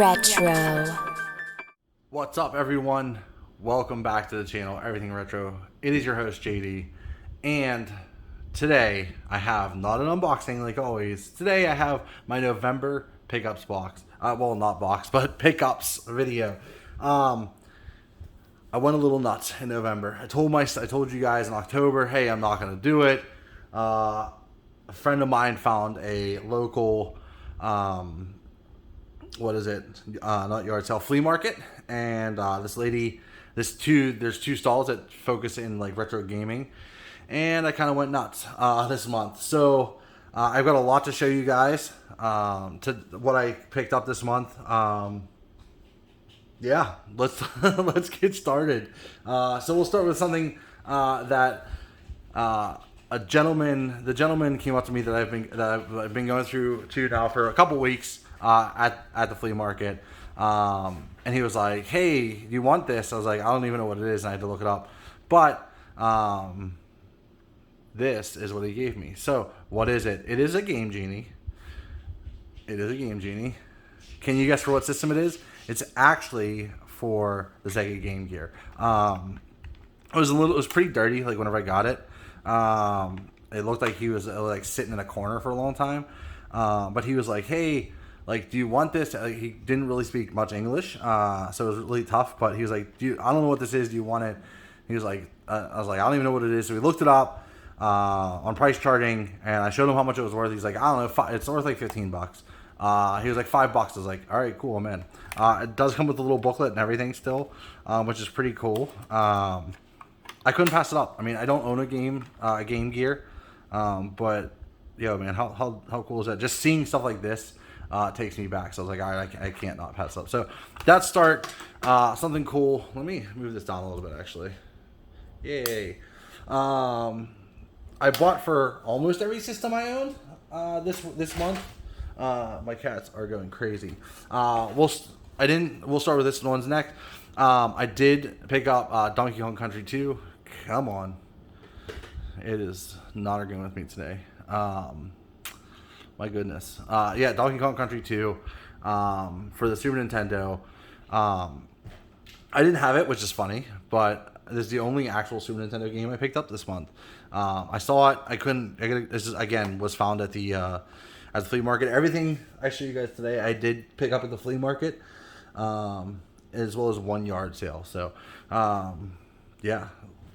Retro. What's up, everyone? Welcome back to the channel, Everything Retro. It is your host, JD, and today I have not an unboxing like always. Today I have my November pickups box. Well, not box, but pickups video. I went a little nuts in November. I told you guys in October, hey, I'm not gonna do it. A friend of mine found a local, not yard sale, flea market, and this lady, there's two stalls that focus in like retro gaming, and I kind of went nuts this month. So I've got a lot to show you guys to what I picked up this month. Yeah, let's get started. So we'll start with something that the gentleman came up to me that I've been going through to now for a couple weeks at the flea market, and he was like, "Hey, do you want this?" I was like, "I don't even know what it is," and I had to look it up. But this is what he gave me. So what is it? It is a Game Genie. It is a Game Genie. Can you guess for what system it is? It's actually for the Sega Game Gear. It was pretty dirty. Like whenever I got it, it looked like he was like sitting in a corner for a long time. But he was like, "Hey, like, do you want this?" He didn't really speak much English, so it was really tough. But he was like, I don't know what this is. Do you want it?" He was like, I was like, "I don't even know what it is." So we looked it up on price charting, and I showed him how much it was worth. He's like, "I don't know, it's worth like $15." He was like, $5. I was like, "All right, cool, I'm in." It does come with a little booklet and everything still, which is pretty cool. I couldn't pass it up. I mean, I don't own a Game Gear, but yo, man, how cool is that? Just seeing stuff like this takes me back. So I was like, all right, I can't not pass it up. So that's something cool. Let me move this down a little bit, actually. Yay. I bought for almost every system I owned this month. My cats are going crazy. We'll start with this one's next. I did pick up Donkey Kong Country 2. Come on. It is not arguing with me today. My goodness. Yeah, Donkey Kong Country 2 for the Super Nintendo. I didn't have it, which is funny, but this is the only actual Super Nintendo game I picked up this month. I saw it. This is, again, was found at the flea market. Everything I show you guys today, I did pick up at the flea market, as well as one yard sale. So, yeah,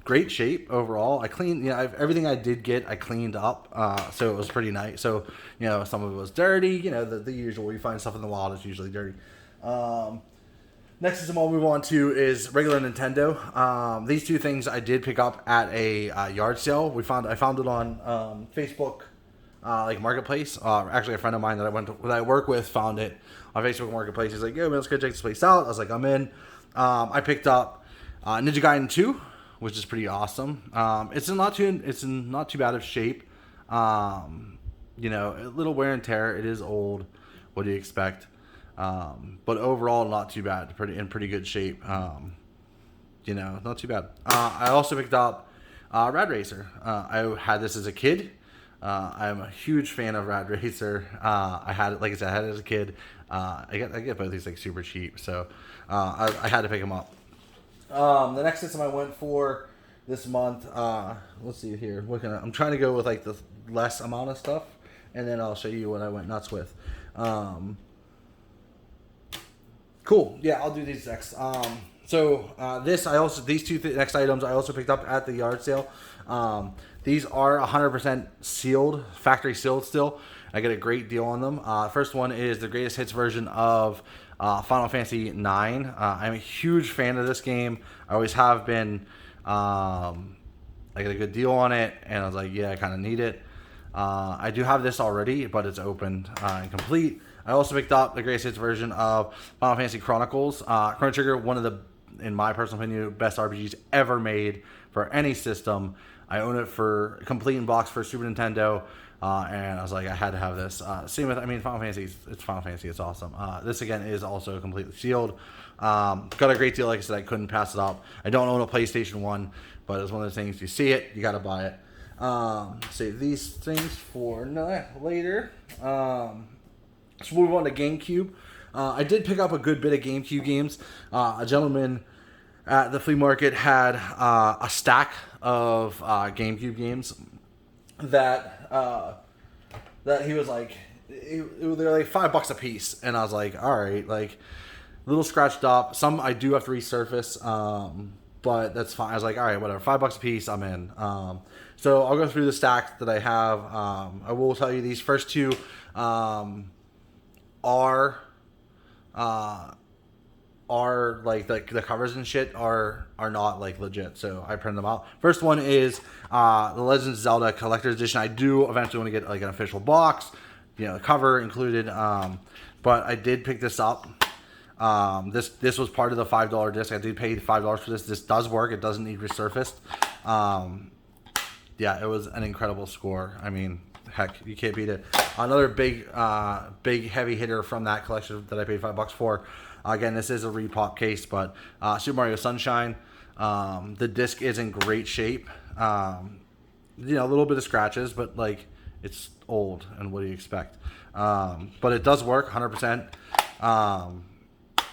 great shape overall. I cleaned, everything I did get, I cleaned up, so it was pretty nice. So, some of it was dirty. The usual. You find stuff in the wild, it's usually dirty. Next system I'll move on to is regular Nintendo. These two things I did pick up at a yard sale. I found it on Facebook. Like Marketplace. Actually, a friend of mine that I work with found it on Facebook Marketplace. He's like, "Yo, man, let's go check this place out." I was like, "I'm in." I picked up Ninja Gaiden 2, which is pretty awesome. It's in not too bad of shape. A little wear and tear. It is old. What do you expect? But overall, not too bad. In pretty good shape. Not too bad. I also picked up Rad Racer. I had this as a kid. I'm a huge fan of Rad Racer. I had it, like I said, I had it as a kid. I get both these like super cheap, so I had to pick them up. The next system I went for this month, let's see here. I'm trying to go with like the less amount of stuff, and then I'll show you what I went nuts with. Cool. Yeah, I'll do these next. These two next items I also picked up at the yard sale. These are 100% sealed, factory sealed still. I get a great deal on them. First one is the greatest hits version of Final Fantasy IX. I'm a huge fan of this game. I always have been. I got a good deal on it, and I was like, yeah, I kind of need it. I do have this already, but it's open and complete. I also picked up the greatest hits version of Final Fantasy Chronicles. Chrono Trigger, one of the, in my personal opinion, best RPGs ever made for any system. I own it for complete in box for Super Nintendo, and I was like, I had to have this. Same with, Final Fantasy. It's Final Fantasy. It's awesome. This again is also completely sealed. Got a great deal. Like I said, I couldn't pass it up. I don't own a PlayStation 1, but it's one of those things. You see it, you got to buy it. Save these things for later. Let's move on to GameCube. I did pick up a good bit of GameCube games. A gentleman at the flea market had a stack of GameCube games that that he was like, they're like $5 a piece, and I was like, all right, like a little scratched up. Some I do have to resurface, but that's fine. I was like, all right, whatever, $5 a piece, I'm in. So I'll go through the stack that I have. I will tell you these first two are like the covers and shit are not like legit, so I print them out. First one is the Legend of Zelda Collector's Edition. I do eventually want to get like an official box, you know, the cover included, but I did pick this up. This was part of the $5 disc. I did pay $5 for this. This does work. It doesn't need resurfaced. Yeah, it was an incredible score. I mean, heck, you can't beat it. Another big heavy hitter from that collection that I paid $5 for. Again, this is a repop case, but Super Mario Sunshine. The disc is in great shape. You know, a little bit of scratches, but like it's old, and what do you expect? But it does work 100%.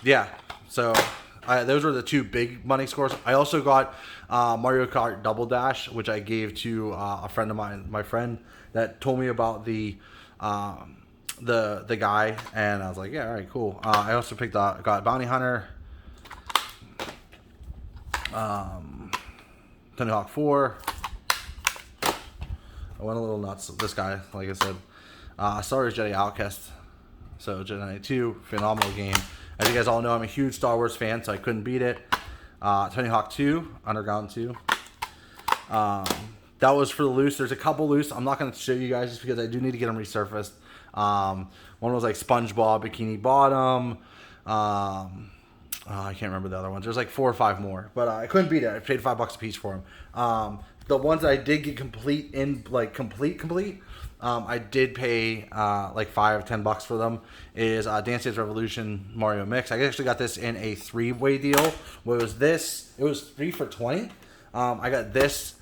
Yeah, so those were the two big money scores. I also got Mario Kart Double Dash, which I gave to a friend of mine, my friend that told me about the guy, and I was like, yeah, all right, cool. I also got Bounty Hunter, Tony Hawk 4. I went a little nuts with this guy, like I said. Star Wars Jedi Outcast. So Jedi Knight 2, phenomenal game. As you guys all know, I'm a huge Star Wars fan, so I couldn't beat it. Tony Hawk 2, Underground 2. That was for the loose. There's a couple loose. I'm not going to show you guys just because I do need to get them resurfaced. One was like SpongeBob Bikini Bottom. I can't remember the other ones. There's like 4 or 5 more, but I couldn't beat it. I paid $5 a piece for them. The ones that I did get complete, I did pay like $5-10 for them. Is Dance Dance Revolution Mario Mix. I actually got this in a 3-way deal. What was this? It was 3 for $20. I got this.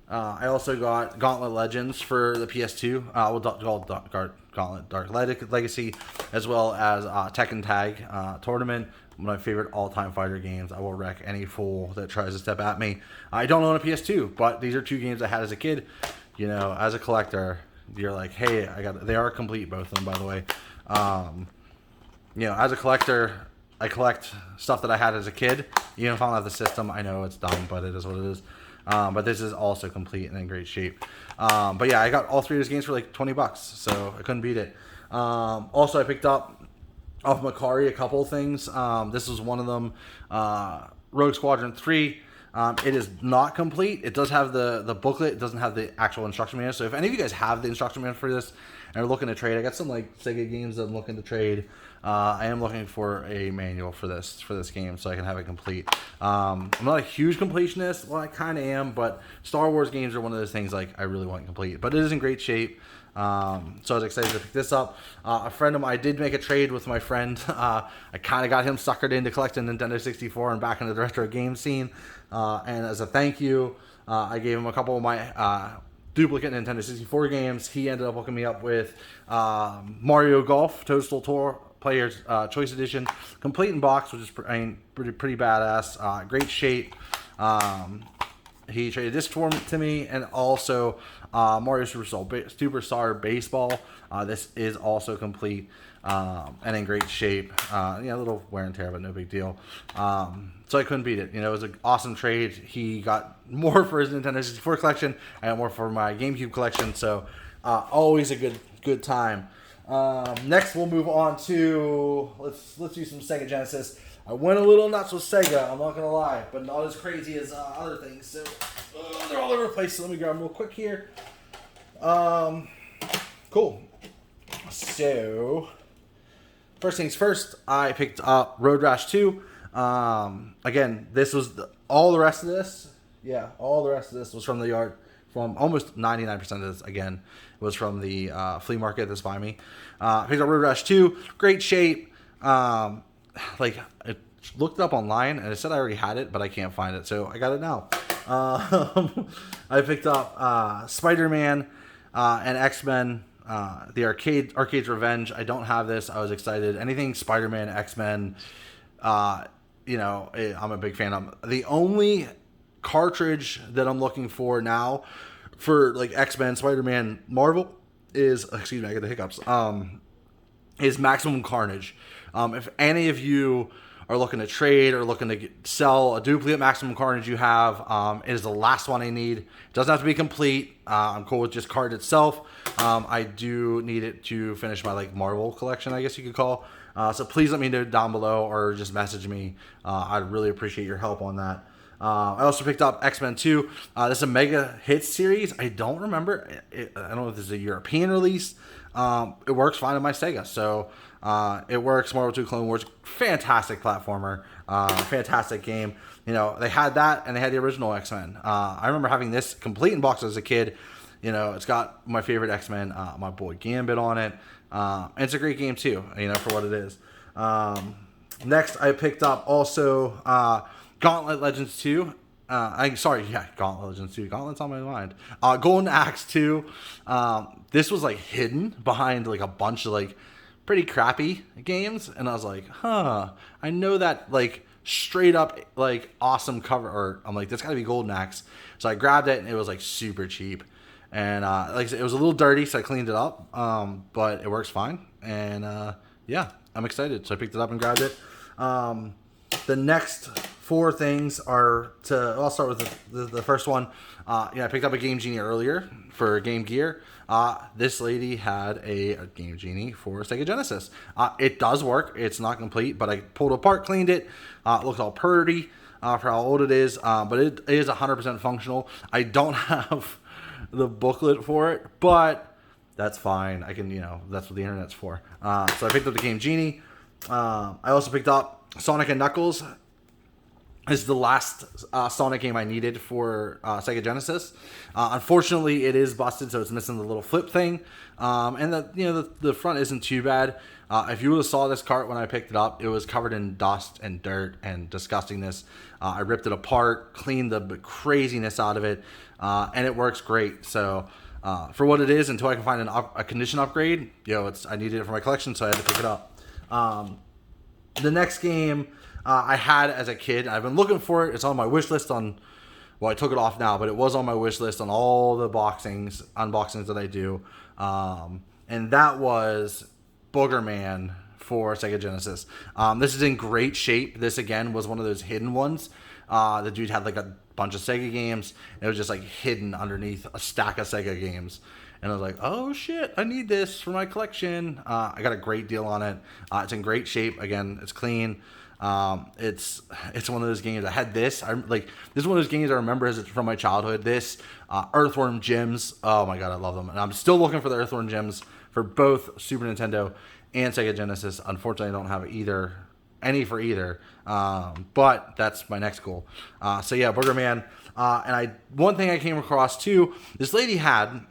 I also got Gauntlet Legends for the PS2. Gauntlet Dark Legacy, as well as Tekken Tag Tournament. One of my favorite all-time fighter games. I will wreck any fool that tries to step at me. I don't own a PS2, but these are 2 games I had as a kid. You know, as a collector, you're like, hey, they are complete, both of them, by the way. You know, as a collector, I collect stuff that I had as a kid. Even if I don't have the system, I know it's dumb, but it is what it is. But this is also complete and in great shape. But yeah, I got all 3 of these games for like $20, so I couldn't beat it. Also, I picked up off Macari a couple of things. This was one of them. Rogue Squadron 3. It is not complete. It does have the booklet. It doesn't have the actual instruction manual. So if any of you guys have the instruction manual for this and are looking to trade, I got some like Sega games that I'm looking to trade. I am looking for a manual for this game so I can have it complete. I'm not a huge completionist. Well, I kind of am, but Star Wars games are one of those things like I really want complete. But it is in great shape. So I was excited to pick this up. A friend of mine, I did make a trade with my friend. I kind of got him suckered into collecting Nintendo 64 and back into the retro game scene. And as a thank you, I gave him a couple of my duplicate Nintendo 64 games. He ended up hooking me up with Mario Golf Toadstool Tour Player's Choice Edition, complete in box, which is pretty badass. Great shape. He traded this to me, and also Mario Superstar Baseball. This is also complete and in great shape. Yeah, a little wear and tear, but no big deal. So I couldn't beat it. You know, it was an awesome trade. He got more for his Nintendo 64 collection. I got more for my GameCube collection. So always a good time. Next, we'll move on to let's do some Sega Genesis. I went a little nuts with Sega, I'm not gonna lie, but not as crazy as other things. So they're all over the place. So let me grab them real quick here. Cool. So first things first, I picked up Road Rash 2. Again, this was all the rest of this. Yeah, all the rest of this was from the yard. From almost 99% of this, again, was from the flea market that's by me. Picked up Road Rash 2. Great shape. Like, I looked it up online, and it said I already had it, but I can't find it, so I got it now. I picked up SpiderMan and XMen The Arcade's Revenge. I don't have this. I was excited. Anything SpiderMan XMen. I'm a big fan of. The only cartridge that I'm looking for now for like X-Men, Spider-Man, Marvel is, excuse me, I get the hiccups. Is Maximum Carnage. If any of you are looking to trade or looking to sell a duplicate Maximum Carnage you have, it is the last one I need. It doesn't have to be complete. I'm cool with just card itself. I do need it to finish my like Marvel collection, I guess you could call. So please let me know down below or just message me. I'd really appreciate your help on that. I also picked up XMen II. This is a Mega Hits series. I don't remember. I don't know if this is a European release. It works fine on my Sega. So it works. Marvel 2 Clone Wars. Fantastic platformer. Fantastic game. You know, they had that and they had the original X-Men. I remember having this complete in box as a kid. You know, it's got my favorite X-Men, my boy Gambit on it. And it's a great game too, you know, for what it is. Next, I picked up also Gauntlet Legends 2. Gauntlet Legends 2. Gauntlet's on my mind. Golden Axe 2. This was like hidden behind like a bunch of like pretty crappy games. And I was like, I know that like straight up like awesome cover. Or I'm like, that's gotta be Golden Axe. So I grabbed it and it was like super cheap. And like I said, it was a little dirty, so I cleaned it up. But it works fine. And yeah, I'm excited. So I picked it up and grabbed it. The next four things are I'll start with the first one. I picked up a Game Genie earlier for Game Gear. This lady had a Game Genie for Sega Genesis. It does work. It's not complete, but I pulled it apart, cleaned it. It looks all pretty for how old it is. But it is 100% functional. I don't have the booklet for it, but that's fine. I can, that's what the internet's for. So I picked up the Game Genie. I also picked up Sonic and Knuckles. This is the last Sonic game I needed for Sega Genesis. Unfortunately, it is busted, so it's missing the little flip thing. And the front isn't too bad. If you would have saw this cart when I picked it up, it was covered in dust and dirt and disgustingness. I ripped it apart, cleaned the craziness out of it, and it works great. So for what it is, until I can find a condition upgrade, I needed it for my collection, so I had to pick it up. The next game I had as a kid, I've been looking for it. It's on my wish list I took it off now, but it was on my wish list on all the unboxings that I do. And that was Boogerman for Sega Genesis. This is in great shape. This, again, was one of those hidden ones. The dude had like a bunch of Sega games. It was just like hidden underneath a stack of Sega games. And I was like, oh shit, I need this for my collection. I got a great deal on it. It's in great shape. Again, it's clean. It's one of those games. I had this. This is one of those games I remember from my childhood. This Earthworm Jim's. Oh my god, I love them. And I'm still looking for the Earthworm Jim's for both Super Nintendo and Sega Genesis. Unfortunately, I don't have any for either. But that's my next goal. So yeah, Boogerman. And one thing I came across too. This lady had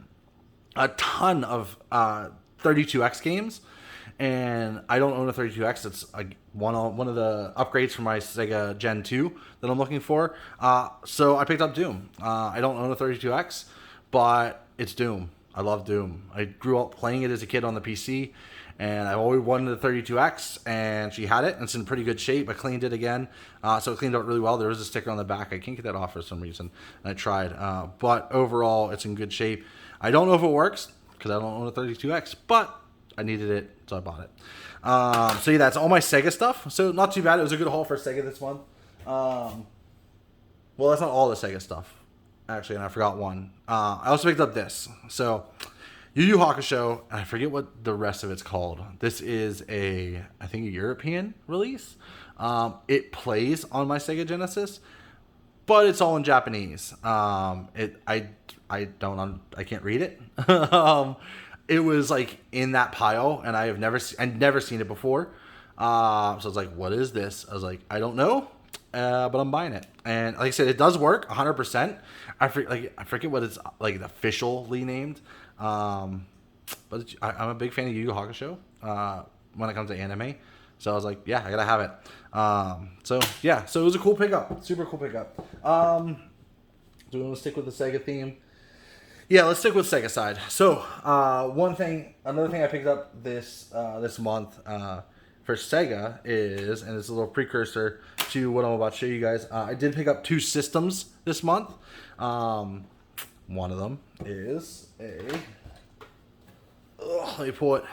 a ton of 32X games, and I don't own a 32X. It's one of the upgrades for my Sega Gen 2 that I'm looking for. So I picked up Doom. I don't own a 32X, but it's Doom. I love Doom. I grew up playing it as a kid on the PC, and I've always wanted the 32X, and she had it, and it's in pretty good shape. I cleaned it again, so it cleaned out really well. There is a sticker on the back. I can't get that off for some reason, and I tried. But overall, it's in good shape. I don't know if it works, because I don't own a 32X, but I needed it, so I bought it. So yeah, that's all my Sega stuff. So not too bad. It was a good haul for Sega this month. Well, that's not all the Sega stuff, actually, and I forgot one. I also picked up this. So Yu Yu Hakusho, I forget what the rest of it's called. This is I think a European release. It plays on my Sega Genesis, but it's all in Japanese. I can't read it. It was like in that pile, and I'd never seen it before. So I was like, what is this? I was like, I don't know, but I'm buying it. And like I said, it does work 100%. I forget what it's like officially named. But I'm a big fan of Yu Yu Hakusho when it comes to anime. So I was like, yeah, I gotta have it. So it was a cool pickup, super cool pickup. Do we want to stick with the Sega theme? Yeah, let's stick with Sega side. So, another thing I picked up this month for Sega is, and it's a little precursor to what I'm about to show you guys. I did pick up 2 systems this month. One of them is let me pull it.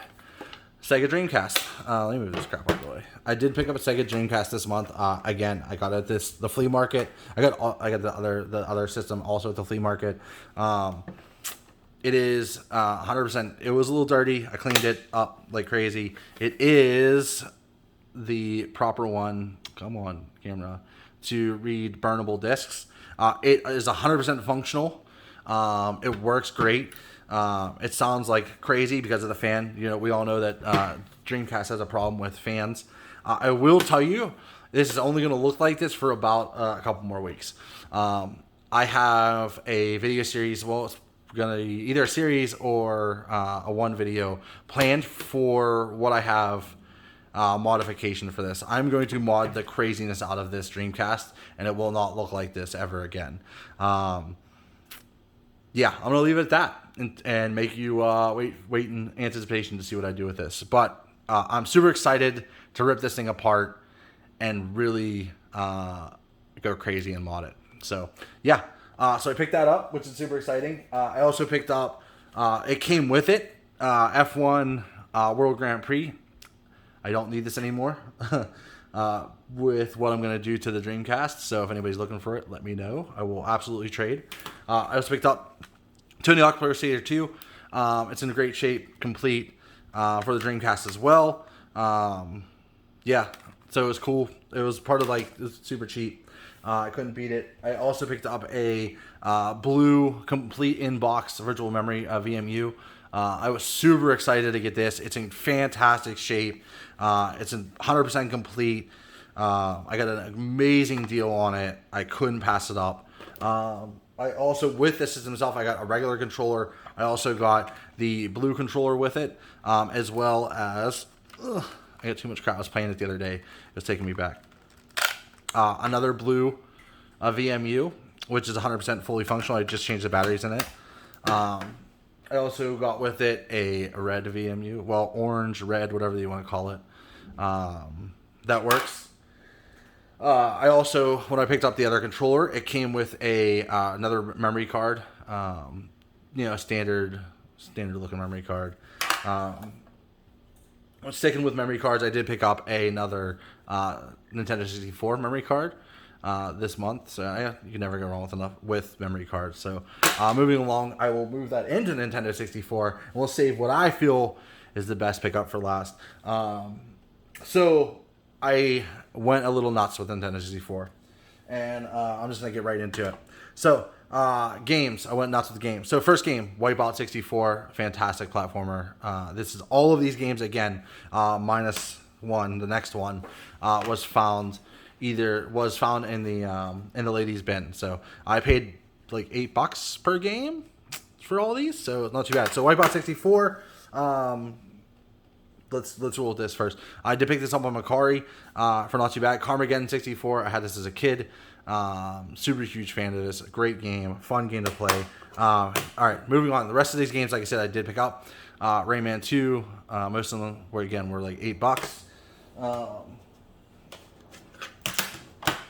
Sega Dreamcast. Let me move this crap out of the way. I did pick up a Sega Dreamcast this month. Again, I got it at the flea market. I got the other system also at the flea market. It is 100%. It was a little dirty. I cleaned it up like crazy. It is the proper one. Come on, camera. To read burnable discs. It is 100% functional. It works great. It sounds like crazy because of the fan. You know, we all know that Dreamcast has a problem with fans. I will tell you, this is only going to look like this for about a couple more weeks. I have a video series. Well, it's going to be either a series or a one video planned for what I have modification for this. I'm going to mod the craziness out of this Dreamcast, and it will not look like this ever again. Yeah, I'm going to leave it at that and make you wait in anticipation to see what I do with this. But I'm super excited to rip this thing apart and really go crazy and mod it. So, yeah. So I picked that up, which is super exciting. I also picked up, it came with it, F1 World Grand Prix. I don't need this anymore with what I'm going to do to the Dreamcast. So if anybody's looking for it, let me know. I will absolutely trade. I also picked up Tony Hawk Pro Skater 2. It's in great shape, complete for the Dreamcast as well. Yeah, so it was cool. It was part of it was super cheap. I couldn't beat it. I also picked up a blue complete in-box virtual memory VMU. I was super excited to get this. It's in fantastic shape. It's 100% complete. I got an amazing deal on it. I couldn't pass it up. I also, with the system itself, I got a regular controller. I also got the blue controller with it, as well as, I got too much crap. I was playing it the other day. It was taking me back. Another blue VMU, which is 100% fully functional. I just changed the batteries in it. I also got with it a red VMU. Well, orange, red, whatever you want to call it. That works. I also, when I picked up the other controller, it came with another memory card. Standard looking memory card. Sticking with memory cards, I did pick up another Nintendo 64 memory card this month. So yeah, you can never go wrong with memory cards. So moving along, I will move that into Nintendo 64, and we'll save what I feel is the best pickup for last. So I went a little nuts with Nintendo 64, and I'm just gonna get right into it. So games, I went nuts with the games. So first game, Wipeout 64, fantastic platformer. This is all of these games again, minus one. The next one was found in the ladies' bin. So I paid like $8 per game for all these, so it's not too bad. So Wipeout 64. Let's roll with this first. I did pick this up on Macari for not too bad. Carmageddon 64. I had this as a kid. Super huge fan of this. Great game. Fun game to play. All right, moving on. The rest of these games, like I said, I did pick up. Rayman 2. Most of them were like $8.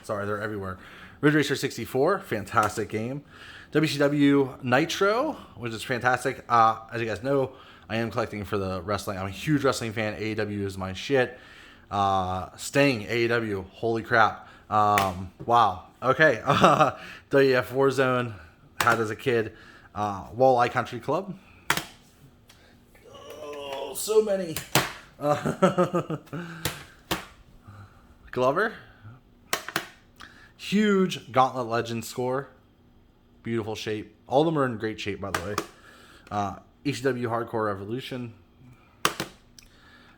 Sorry, they're everywhere. Ridge Racer 64. Fantastic game. WCW Nitro, which is fantastic. As you guys know, I am collecting for the wrestling. I'm a huge wrestling fan. AEW is my shit. Sting, AEW. Holy crap. Wow. Okay. WF Warzone, had as a kid. Walleye Country Club. Oh, so many. Glover. Huge Gauntlet Legends score. Beautiful shape. All of them are in great shape, by the way. ECW Hardcore Revolution,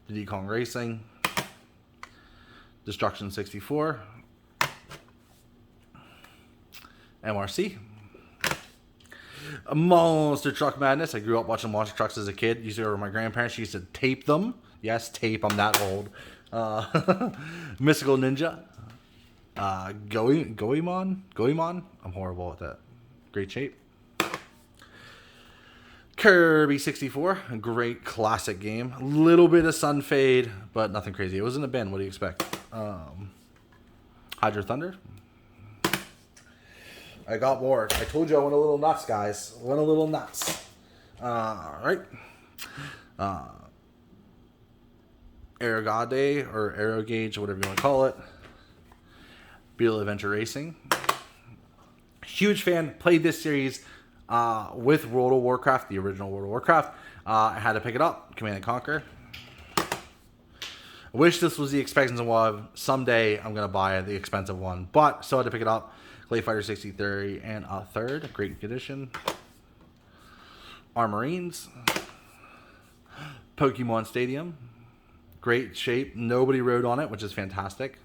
Diddy Kong Racing, Destruction 64, MRC, Monster Truck Madness. I grew up watching monster trucks as a kid. Used to go over to my grandparents. She used to tape them. Yes, tape. I'm that old. Mystical Ninja, Goemon. I'm horrible at that. Great shape. Kirby 64, a great classic game. A little bit of sun fade, but nothing crazy. It was in a bin. What do you expect? Hydro Thunder. I got bored. I told you I went a little nuts, guys. Went a little nuts. Alright. Aerogade, or Aerogauge, whatever you want to call it. Beetle Adventure Racing. Huge fan. Played this series with World of Warcraft, the original World of Warcraft. I had to pick it up. Command & Conquer. I wish this was the expensive one. Someday I'm going to buy the expensive one. But still had to pick it up. Clay Fighter 63 and a third. Great condition. Armorines. Pokemon Stadium. Great shape. Nobody rode on it, which is fantastic.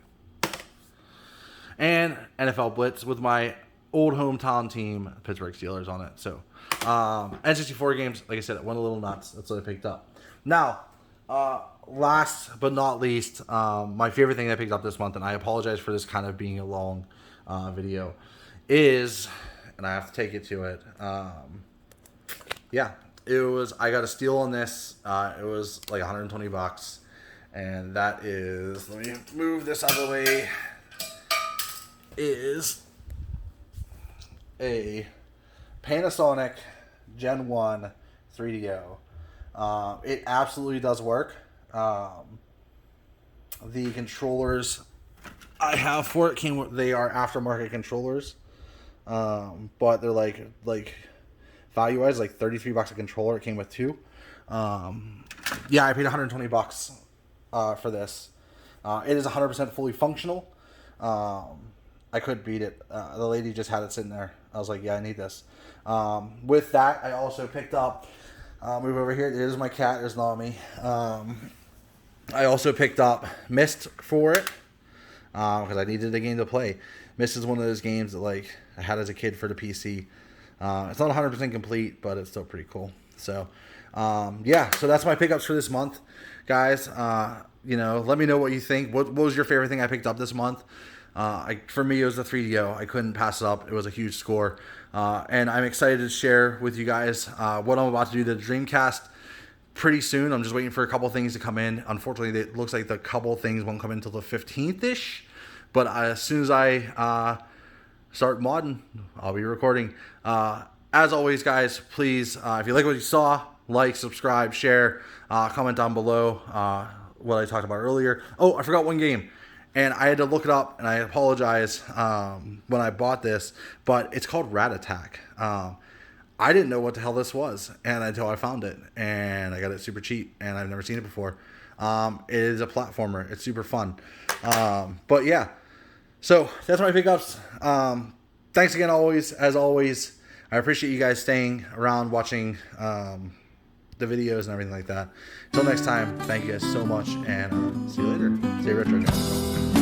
And NFL Blitz with my old hometown team, Pittsburgh Steelers, on it. So, N64 games, like I said, it went a little nuts. That's what I picked up. Now, last but not least, my favorite thing I picked up this month, and I apologize for this kind of being a long video, is, and I have to take it to it, yeah, it was, I got a steal on this. It was like 120 bucks, and that is, let me move this out of the way, is a Panasonic Gen 1 3DO. It absolutely does work. The controllers I have for it they are aftermarket controllers, but they're like value wise like 33 bucks a controller. It came with two. Yeah, I paid 120 bucks for this. It is 100% fully functional. I couldn't beat it. The lady just had it sitting there. I was like, yeah, I need this. With that, I also picked up, move over here. There's my cat. There's Nami. I also picked up Myst for it because I needed a game to play. Myst is one of those games that like I had as a kid for the PC. It's not 100% complete, but it's still pretty cool. So, yeah. So that's my pickups for this month, guys. You know, let me know what you think. What was your favorite thing I picked up this month? For me, it was the 3DO. I couldn't pass it up. It was a huge score. And I'm excited to share with you guys what I'm about to do to the Dreamcast pretty soon. I'm just waiting for a couple things to come in. Unfortunately, it looks like the couple things won't come in until the 15th-ish. But as soon as I start modding, I'll be recording. As always, guys, please, if you like what you saw, like, subscribe, share, comment down below what I talked about earlier. Oh, I forgot one game. And I had to look it up, and I apologize when I bought this, but it's called Rat Attack. I didn't know what the hell this was, and until I found it, and I got it super cheap, and I've never seen it before. It is a platformer. It's super fun. But yeah, so that's my pickups. Thanks again, as always. I appreciate you guys staying around, watching the videos and everything like that. Until next time, thank you guys so much, and see you later. Stay retro, guys.